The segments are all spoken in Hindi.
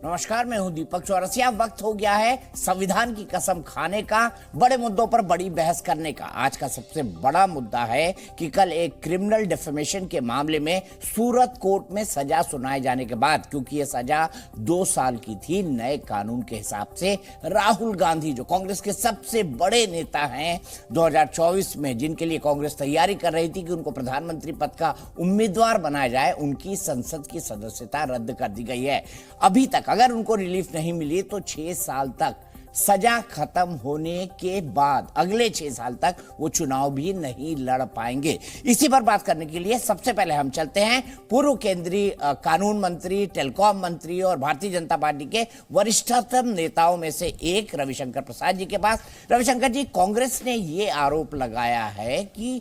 नमस्कार, मैं हूं दीपक चौरसिया। वक्त हो गया है संविधान की कसम खाने का, बड़े मुद्दों पर बड़ी बहस करने का। आज का सबसे बड़ा मुद्दा है कि कल एक क्रिमिनल डिफेमेशन के मामले में सूरत कोर्ट में सजा सुनाए जाने के बाद, क्योंकि यह सजा 2 साल की थी, नए कानून के हिसाब से राहुल गांधी जो कांग्रेस के सबसे बड़े नेता हैं 2024 में, जिनके लिए कांग्रेस तैयारी कर रही थी कि उनको प्रधानमंत्री पद का उम्मीदवार बनाया जाए, उनकी संसद की सदस्यता रद्द कर दी गई है। अभी तक अगर उनको रिलीफ नहीं मिली तो 6 साल तक, सजा खत्म होने के बाद अगले 6 साल तक वो चुनाव भी नहीं लड़ पाएंगे। इसी पर बात करने के लिए सबसे पहले हम चलते हैं पूर्व केंद्रीय कानून मंत्री, टेलीकॉम मंत्री और भारतीय जनता पार्टी के वरिष्ठतम नेताओं में से एक रविशंकर प्रसाद जी के पास। रविशंकर जी, कांग्रेस ने ये आरोप लगाया है कि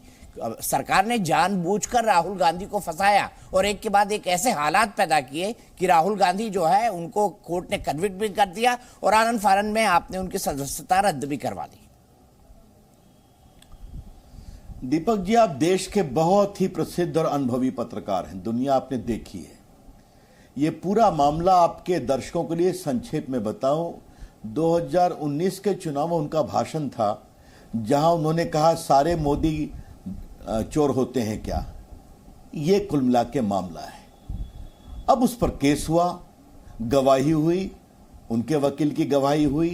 सरकार ने जानबूझकर राहुल गांधी को फंसाया और एक के बाद एक ऐसे हालात पैदा किए कि राहुल गांधी जो है उनको कोर्ट ने कन्विक्ट भी कर दिया और आनंद फानन में आपने उनकी सदस्यता रद्द भी करवा दी। दीपक जी, आप देश के बहुत ही प्रसिद्ध और अनुभवी पत्रकार हैं, दुनिया आपने देखी है। ये पूरा मामला आपके दर्शकों के लिए संक्षेप में बताऊं, 2019 के चुनाव में उनका भाषण था जहां उन्होंने कहा सारे मोदी चोर होते हैं क्या। यह कुल मिला के मामला है। अब उस पर केस हुआ, गवाही हुई, उनके वकील की गवाही हुई।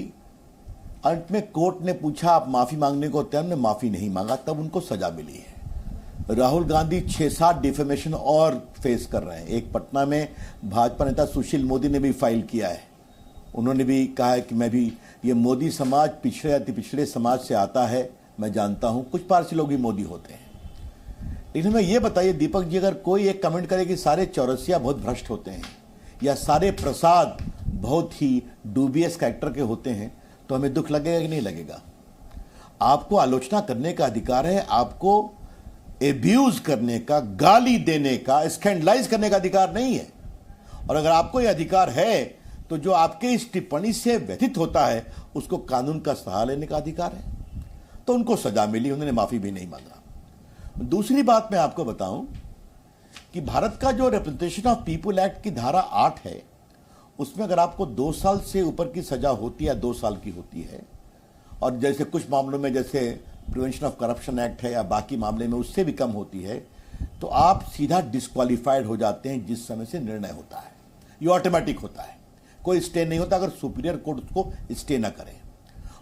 अंत में कोर्ट ने पूछा आप माफी मांगने को तैयार, ने माफी नहीं मांगा, तब उनको सजा मिली है। राहुल गांधी 6-7 डिफेमेशन और फेस कर रहे हैं। एक पटना में भाजपा नेता सुशील मोदी ने भी फाइल किया है। उन्होंने भी कहा है कि मैं भी, ये मोदी समाज पिछड़े अति पिछड़े समाज से आता है, मैं जानता हूं, कुछ पारसी लोग भी मोदी होते हैं। लेकिन मैं ये बताइए दीपक जी, अगर कोई एक कमेंट करे कि सारे चौरसिया बहुत भ्रष्ट होते हैं या सारे प्रसाद बहुत ही डूबियस कैरेक्टर के होते हैं, तो हमें दुख लगेगा कि नहीं लगेगा? आपको आलोचना करने का अधिकार है, आपको एब्यूज करने का, गाली देने का, स्कैंडलाइज करने का अधिकार नहीं है। और अगर आपको यह अधिकार है तो जो आपके इस टिप्पणी से व्यथित होता है उसको कानून का सहारा लेने का अधिकार है। तो उनको सजा मिली, उन्होंने माफी भी नहीं मांगा। दूसरी बात मैं आपको बताऊं कि भारत का जो रिप्रेजेंटेशन ऑफ पीपुल एक्ट की धारा 8 है, उसमें अगर आपको 2 साल से ऊपर की सजा होती है, 2 साल की होती है, और जैसे कुछ मामलों में जैसे प्रिवेंशन ऑफ करप्शन एक्ट है या बाकी मामले में उससे भी कम होती है, तो आप सीधा डिस्क्वालीफाइड हो जाते हैं जिस समय से निर्णय होता है। ये ऑटोमेटिक होता है, कोई स्टे नहीं होता अगर सुपीरियर कोर्ट उसको स्टे ना करे।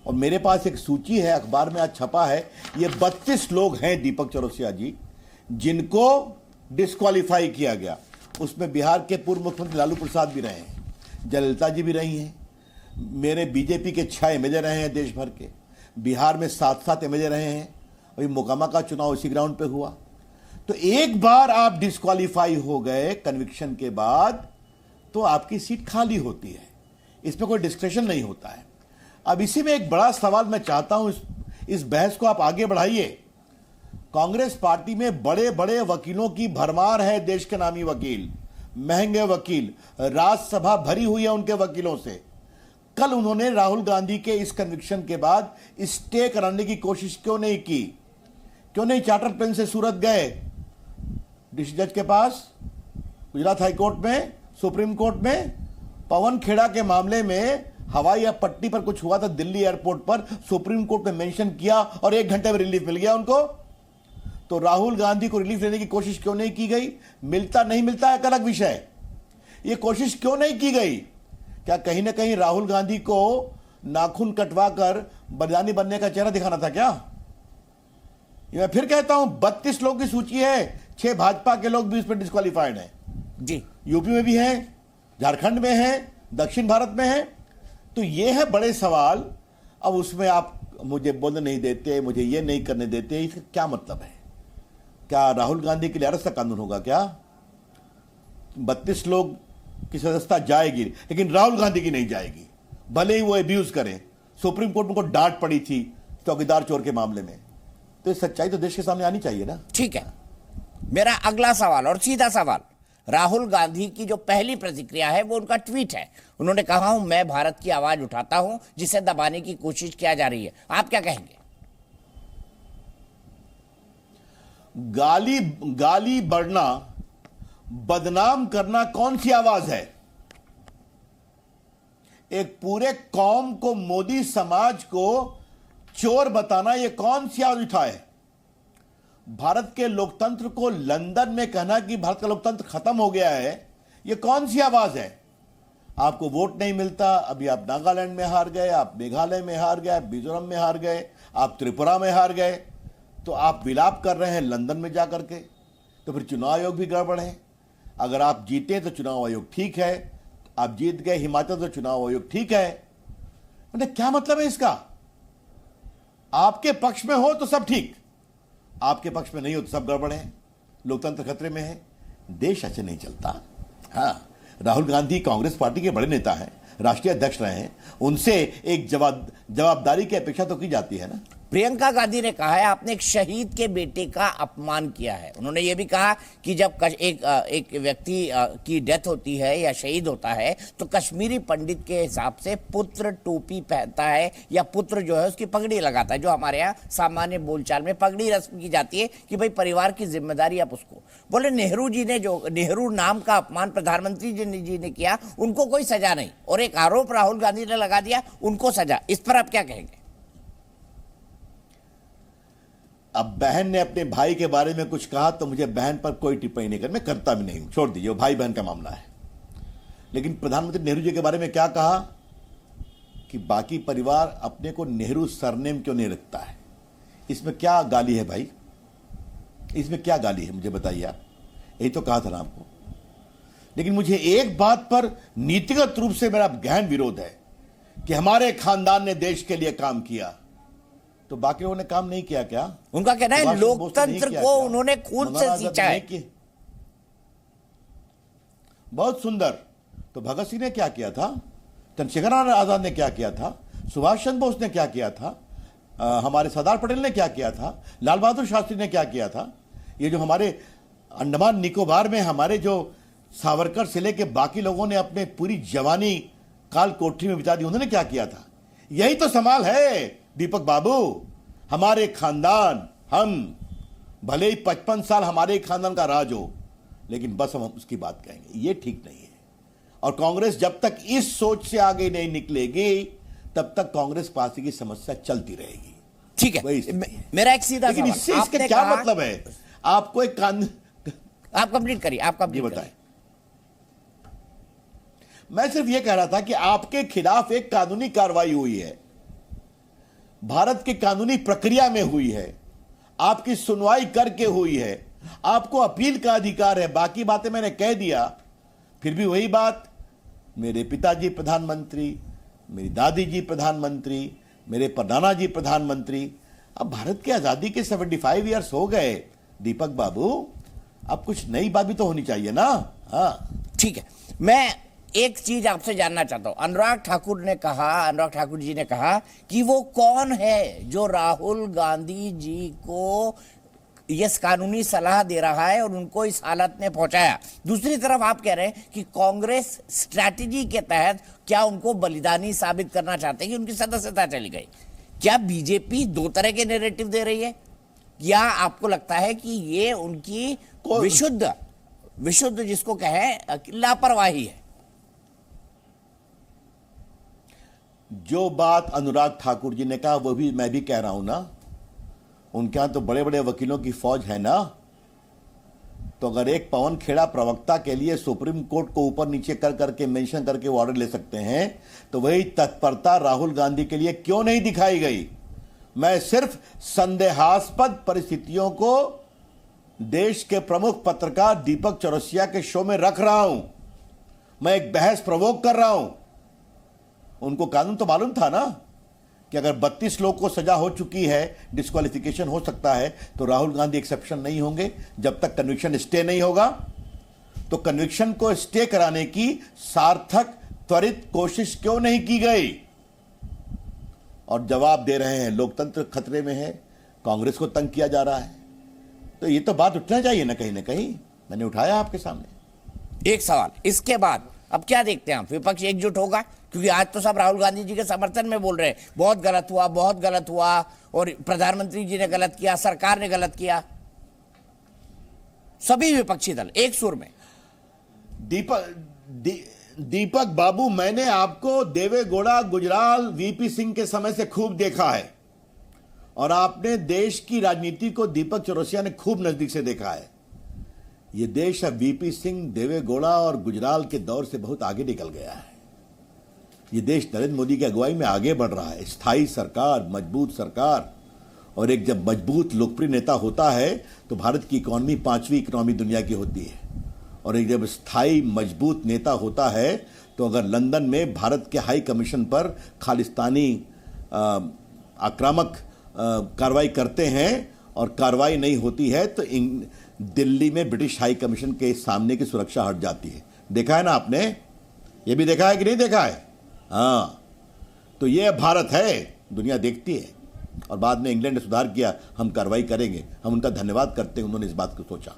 और मेरे पास एक सूची है, अखबार में आज छपा है, ये 32 लोग हैं दीपक चौरसिया जी जिनको डिस्क्वालीफाई किया गया। उसमें बिहार के पूर्व मुख्यमंत्री लालू प्रसाद भी रहे हैं, जयललिता जी भी रही हैं, मेरे बीजेपी के 6 एमएलए रहे हैं देश भर के, बिहार में 7-7 एमएलए रहे हैं। अभी मोकामा का चुनाव इसी ग्राउंड पे हुआ। तो एक बार आप डिस्क्वालीफाई हो गए कन्विक्शन के बाद तो आपकी सीट खाली होती है, इसमें कोई डिस्कशन नहीं होता है। अब इसी में एक बड़ा सवाल मैं चाहता हूं, इस बहस को आप आगे बढ़ाइए। कांग्रेस पार्टी में बड़े बड़े वकीलों की भरमार है, देश के नामी वकील, महंगे वकील, राज्यसभा भरी हुई है उनके वकीलों से। कल उन्होंने राहुल गांधी के इस कन्विक्शन के बाद स्टे कराने की कोशिश क्यों नहीं की? क्यों नहीं चार्टर प्लेन से सूरत गए डिस्ट्रिक्ट जज के पास, गुजरात हाईकोर्ट में, सुप्रीम कोर्ट में? पवन खेड़ा के मामले में हवाई पट्टी पर कुछ हुआ था दिल्ली एयरपोर्ट पर, सुप्रीम कोर्ट में मेंशन किया और 1 घंटे में रिलीफ मिल गया उनको। तो राहुल गांधी को रिलीफ लेने की कोशिश क्यों नहीं की गई? मिलता नहीं मिलता एक अलग विषय, ये कोशिश क्यों नहीं की गई? क्या कहीं ना कहीं राहुल गांधी को नाखून कटवाकर बलिदानी बनने का चेहरा दिखाना था क्या? ये मैं फिर कहता हूं, 32 लोगों की सूची है, 6 भाजपा के लोग भी उस पर डिस्क्वालीफाइड हैं जी। यूपी में भी हैं, झारखंड में हैं, दक्षिण भारत में हैं। तो ये है बड़े सवाल। अब उसमें आप मुझे बोलने नहीं देते, मुझे ये नहीं करने देते, इसका क्या मतलब है? क्या राहुल गांधी के लिए अलग सा कानून होगा क्या? 32 लोग की सदस्यता जाएगी लेकिन राहुल गांधी की नहीं जाएगी, भले ही वो एब्यूज करें। सुप्रीम कोर्ट में को डांट पड़ी थी चौकीदार चोर के मामले में। तो ये सच्चाई तो देश के सामने आनी चाहिए ना। ठीक है, मेरा अगला सवाल और सीधा सवाल, राहुल गांधी की जो पहली प्रतिक्रिया है वो उनका ट्वीट है। उन्होंने कहा हूं मैं भारत की आवाज उठाता हूं जिसे दबाने की कोशिश किया जा रही है। आप क्या कहेंगे? गाली बढ़ना, बदनाम करना कौन सी आवाज है? एक पूरे कौम को, मोदी समाज को चोर बताना, यह कौन सी आवाज उठाए? भारत के लोकतंत्र को लंदन में कहना कि भारत का लोकतंत्र खत्म हो गया है, यह कौन सी आवाज है? आपको वोट नहीं मिलता, अभी आप नागालैंड में हार गए, आप मेघालय में हार गए, आप मिजोरम में हार गए, आप त्रिपुरा में हार गए, तो आप विलाप कर रहे हैं लंदन में जाकर के। तो फिर चुनाव आयोग भी गड़बड़ है। अगर आप जीते तो चुनाव आयोग ठीक है, आप जीत गए हिमाचल तो चुनाव आयोग ठीक है। मतलब क्या मतलब है इसका? आपके पक्ष में हो तो सब ठीक, आपके पक्ष में नहीं हो तो सब गड़बड़ है, लोकतंत्र खतरे में है। देश ऐसे नहीं चलता। हाँ, राहुल गांधी कांग्रेस पार्टी के बड़े नेता हैं, राष्ट्रीय अध्यक्ष रहे हैं, उनसे एक जवाबदारी की अपेक्षा तो की जाती है ना। प्रियंका गांधी ने कहा है आपने एक शहीद के बेटे का अपमान किया है। उन्होंने ये भी कहा कि जब एक व्यक्ति की डेथ होती है या शहीद होता है तो कश्मीरी पंडित के हिसाब से पुत्र टोपी पहनता है या पुत्र जो है उसकी पगड़ी लगाता है, जो हमारे यहाँ सामान्य बोलचाल में पगड़ी रस्म की जाती है कि भाई परिवार की जिम्मेदारी आप उसको। बोले नेहरू जी ने जो नेहरू नाम का अपमान प्रधानमंत्री जी ने किया, उनको कोई सजा नहीं, और एक आरोप राहुल गांधी ने लगा दिया, उनको सजा। इस पर आप क्या कहेंगे? अब बहन ने अपने भाई के बारे में कुछ कहा तो मुझे बहन पर कोई टिप्पणी नहीं कर, मैं करता भी नहीं हूं, छोड़ दीजिए, वो भाई बहन का मामला है। लेकिन प्रधानमंत्री नेहरू जी के बारे में क्या कहा कि बाकी परिवार अपने को नेहरू सरनेम क्यों नहीं रखता है? इसमें क्या गाली है भाई? इसमें क्या गाली है मुझे बताइए आप। यही तो कहा था ना आपको। लेकिन मुझे एक बात पर नीतिगत रूप से मेरा गहन विरोध है कि हमारे खानदान ने देश के लिए काम किया तो बाकी लोगों ने काम नहीं किया क्या? उनका कहना है लोकतंत्र को उन्होंने खून से सींचा है। बहुत सुंदर। तो भगत सिंह ने क्या किया था? चंद्रशेखर आजाद ने क्या किया था? सुभाष चंद्र बोस ने क्या किया था? हमारे सरदार पटेल ने क्या किया था? लाल बहादुर शास्त्री ने क्या किया था? ये जो हमारे अंडमान निकोबार में हमारे जो सावरकर से लेके बाकी लोगों ने अपने पूरी जवानी काल कोठरी में बिता दी, उन्होंने क्या किया था? यही तो सवाल है दीपक बाबू। हमारे खानदान, हम भले ही 55 साल हमारे खानदान का राज हो, लेकिन बस हम उसकी बात कहेंगे, ये ठीक नहीं है। और कांग्रेस जब तक इस सोच से आगे नहीं निकलेगी तब तक कांग्रेस पार्टी की समस्या चलती रहेगी। ठीक है, मेरा एक सीधा लेकिन इससे इसके क्या मतलब है? आपको एक आप कंप्लीट करिए, आप कंप्लीट बताएं। मैं सिर्फ यह कह रहा था कि आपके खिलाफ एक कानूनी कार्रवाई हुई है, भारत की कानूनी प्रक्रिया में हुई है, आपकी सुनवाई करके हुई है, आपको अपील का अधिकार है। बाकी बातें मैंने कह दिया, फिर भी वही बात, मेरे पिताजी प्रधानमंत्री, मेरी दादी जी प्रधानमंत्री, मेरे परनाना जी प्रधानमंत्री। अब भारत की आजादी के 75 ईयर्स हो गए दीपक बाबू, अब कुछ नई बात भी तो होनी चाहिए ना। हाँ ठीक है, मैं एक चीज आपसे जानना चाहता हूं। अनुराग ठाकुर जी ने कहा कि वो कौन है जो राहुल गांधी जी को यस कानूनी सलाह दे रहा है और उनको इस हालत में पहुंचाया। दूसरी तरफ आप कह रहे हैं कि कांग्रेस स्ट्रैटेजी के तहत क्या उनको बलिदानी साबित करना चाहते हैं कि उनकी सदस्यता चली गई। क्या बीजेपी दो तरह के नैरेटिव दे रही है, या आपको लगता है कि ये उनकी विशुद्ध जिसको कहें लापरवाही है? जो बात अनुराग ठाकुर जी ने कहा वो भी मैं भी कह रहा हूं ना। उनके यहां तो बड़े बड़े वकीलों की फौज है ना। तो अगर एक पवन खेड़ा प्रवक्ता के लिए सुप्रीम कोर्ट को ऊपर नीचे कर करके मेंशन करके वो ऑर्डर ले सकते हैं, तो वही तत्परता राहुल गांधी के लिए क्यों नहीं दिखाई गई? मैं सिर्फ संदेहास्पद परिस्थितियों को देश के प्रमुख पत्रकार दीपक चौरसिया के शो में रख रहा हूं। मैं एक बहस प्रवोक कर रहा हूं। उनको कानून तो मालूम था ना कि अगर 32 लोगों को सजा हो चुकी है, डिस्क्वालिफिकेशन हो सकता है, तो राहुल गांधी एक्सेप्शन नहीं होंगे जब तक कन्विक्शन स्टे नहीं होगा। तो कन्विक्शन को स्टे कराने की सार्थक त्वरित कोशिश क्यों नहीं की गई? और जवाब दे रहे हैं लोकतंत्र खतरे में है, कांग्रेस को तंग किया जा रहा है। तो ये तो बात उठना चाहिए ना कहीं। मैंने उठाया आपके सामने। एक सवाल इसके बाद अब क्या देखते हैं आप? विपक्ष एकजुट होगा? क्योंकि आज तो सब राहुल गांधी जी के समर्थन में बोल रहे हैं, बहुत गलत हुआ और प्रधानमंत्री जी ने गलत किया, सरकार ने गलत किया। सभी विपक्षी दल एक सुर में। दीपक बाबू, मैंने आपको देवेगौड़ा, गुजराल, वीपी सिंह के समय से खूब देखा है और आपने देश की राजनीति को दीपक चौरसिया ने खूब नजदीक से देखा है। यह देश अब वीपी सिंह, देवेगौड़ा और गुजराल के दौर से बहुत आगे निकल गया है। यह देश नरेंद्र मोदी की अगुवाई में आगे बढ़ रहा है। स्थायी सरकार, मजबूत सरकार, और एक जब मजबूत लोकप्रिय नेता होता है तो भारत की इकोनॉमी 5वीं इकोनॉमी दुनिया की होती है। और एक जब स्थायी मजबूत नेता होता है तो अगर लंदन में भारत के हाई कमीशन पर खालिस्तानी आक्रामक कार्रवाई करते हैं और कार्रवाई नहीं होती है तो दिल्ली में ब्रिटिश हाई कमीशन के सामने की सुरक्षा हट जाती है। देखा है ना आपने? ये भी देखा है कि नहीं देखा है? हाँ, तो ये भारत है, दुनिया देखती है। और बाद में इंग्लैंड ने सुधार किया, हम कार्रवाई करेंगे, हम उनका धन्यवाद करते हैं, उन्होंने इस बात को सोचा।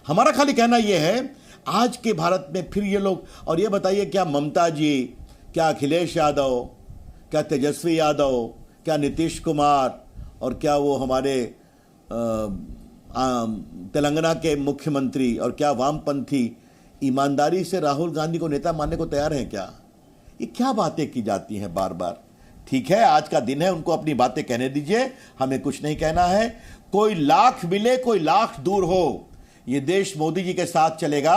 हमारा खाली कहना यह है आज के भारत में फिर ये लोग, और ये बताइए क्या ममता जी, क्या अखिलेश यादव, क्या तेजस्वी यादव, क्या नीतीश कुमार और क्या वो हमारे तेलंगाना के मुख्यमंत्री और क्या वामपंथी ईमानदारी से राहुल गांधी को नेता मानने को तैयार हैं क्या? ये क्या बातें की जाती हैं बार बार? ठीक है, आज का दिन है, उनको अपनी बातें कहने दीजिए, हमें कुछ नहीं कहना है। कोई लाख मिले, कोई लाख दूर हो, ये देश मोदी जी के साथ चलेगा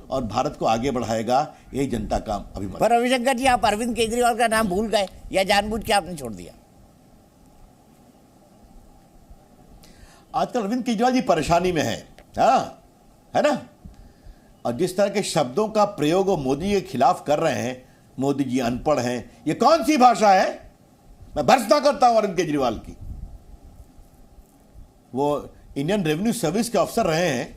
और भारत को आगे बढ़ाएगा, यही जनता का अभिमान। पर रविशंकर जी, आप अरविंद केजरीवाल का नाम भूल गए या जानबूझ के आपने छोड़ दिया? आजकल अरविंद केजरीवाल जी परेशानी में है, हाँ, है ना? और जिस तरह के शब्दों का प्रयोग वो मोदी के खिलाफ कर रहे हैं, मोदी जी अनपढ़ हैं, ये कौन सी भाषा है? मैं भर्त्सना करता हूं अरविंद केजरीवाल की। वो इंडियन रेवेन्यू सर्विस के अफसर रहे हैं,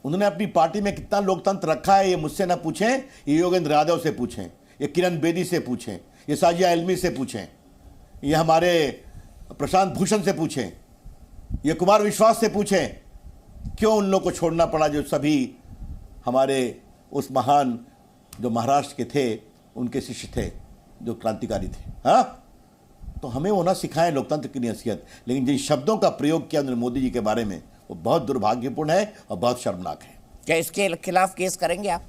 उन्होंने अपनी पार्टी में कितना लोकतंत्र रखा है ये मुझसे ना पूछें, ये योगेंद्र यादव से पूछें, ये किरण बेदी से पूछें, ये साजिया इल्मी से पूछें, ये हमारे प्रशांत भूषण से पूछें, ये कुमार विश्वास से पूछें, क्यों उन लोगों को छोड़ना पड़ा जो सभी हमारे उस महान जो महाराष्ट्र के थे उनके शिष्य थे, जो क्रांतिकारी थे। हाँ, तो हमें वो ना सिखाएं लोकतंत्र की नसीहत, लेकिन जिन शब्दों का प्रयोग किया उन्होंने मोदी जी के बारे में वो बहुत दुर्भाग्यपूर्ण है और बहुत शर्मनाक है। क्या इसके खिलाफ केस करेंगे आप?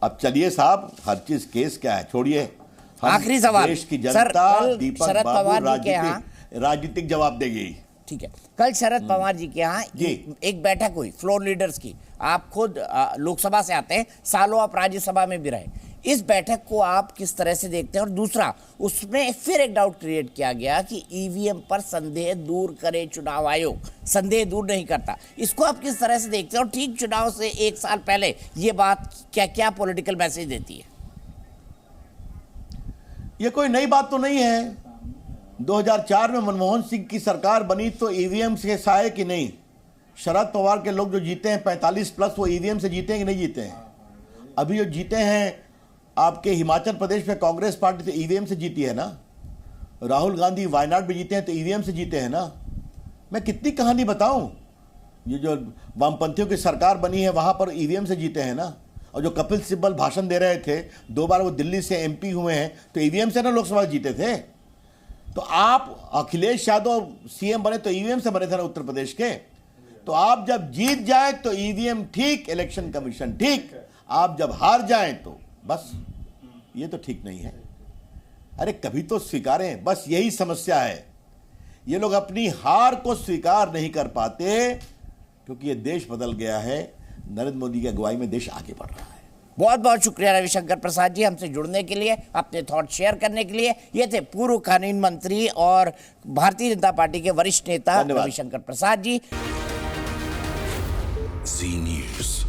अब चलिए साहब, हर चीज केस क्या है, छोड़िए। आखिरी सवाल, देश की जनता दीपक शरद बाबू पवार जी के यहाँ राजनीतिक जवाब देगी। ठीक है, कल शरद पवार जी के यहाँ एक बैठक हुई फ्लोर लीडर्स की। आप खुद लोकसभा से आते हैं, सालों आप राज्यसभा में भी रहे, इस बैठक को आप किस तरह से देखते हैं? और दूसरा, उसमें फिर एक डाउट क्रिएट किया गया कि ईवीएम पर संदेह दूर करे चुनाव आयोग, संदेह दूर नहीं करता, इसको आप किस तरह से देखते हैं? और ठीक चुनाव से एक साल पहले ये बात क्या क्या पॉलिटिकल मैसेज देती है? ये कोई नई बात तो नहीं है। 2004 में मनमोहन सिंह की सरकार बनी तो ईवीएम से साए कि नहीं? शरद पवार के लोग जो जीते हैं 45+, वो ईवीएम से जीते हैं कि नहीं जीते हैं? अभी जो जीते हैं आपके हिमाचल प्रदेश में कांग्रेस पार्टी तो ईवीएम से जीती है ना। राहुल गांधी वायनाड में जीते हैं तो ईवीएम से जीते हैं ना। मैं कितनी कहानी बताऊं, ये जो वामपंथियों की सरकार बनी है वहां पर ईवीएम से जीते हैं ना। और जो कपिल सिब्बल भाषण दे रहे थे, 2 बार वो दिल्ली से एमपी हुए हैं तो ईवीएम से ना लोकसभा जीते थे। तो आप अखिलेश यादव सीएम बने तो ईवीएम से बने थे ना उत्तर प्रदेश के। तो आप जब जीत जाए तो ईवीएम ठीक, इलेक्शन कमीशन ठीक, आप जब हार जाएं तो बस, ये तो ठीक नहीं है। अरे कभी तो स्वीकारें, बस यही समस्या है। ये लोग अपनी हार को स्वीकार नहीं कर पाते क्योंकि ये देश बदल गया है। नरेंद्र मोदी की अगुवाई में देश आगे बढ़ रहा है। बहुत बहुत शुक्रिया रविशंकर प्रसाद जी, हमसे जुड़ने के लिए, अपने थॉट शेयर करने के लिए। ये थे पूर्व कानून मंत्री और भारतीय जनता पार्टी के वरिष्ठ नेता रविशंकर प्रसाद जी। जी न्यूज़।